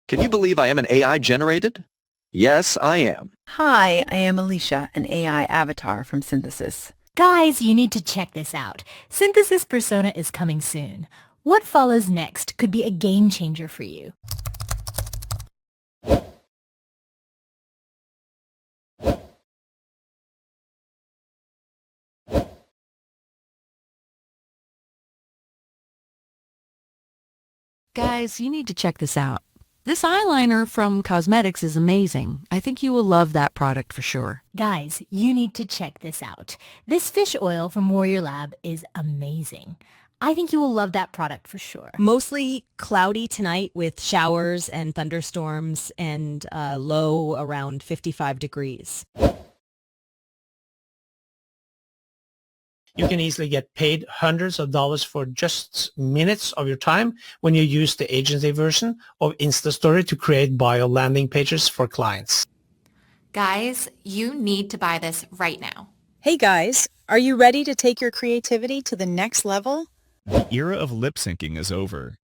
Can you believe I am an AI generated? Yes, I am. Hi, I am Alicia, an AI avatar from Synthesis. Guys, you need to check this out. Synthesis Persona is coming soon. What follows next could be a game changer for you. Guys, you need to check this out. This eyeliner from Cosmetics is amazing. I think you will love that product for sure. Guys, you need to check this out. This fish oil from Warrior Lab is amazing. I think you will love that product for sure. Mostly cloudy tonight with showers and thunderstorms and low around 55 degrees. You can easily get paid hundreds of dollars for just minutes of your time when you use the agency version of InstaStory to create bio landing pages for clients. Guys, you need to buy this right now. Hey guys, are you ready to take your creativity to the next level? The era of lip syncing is over.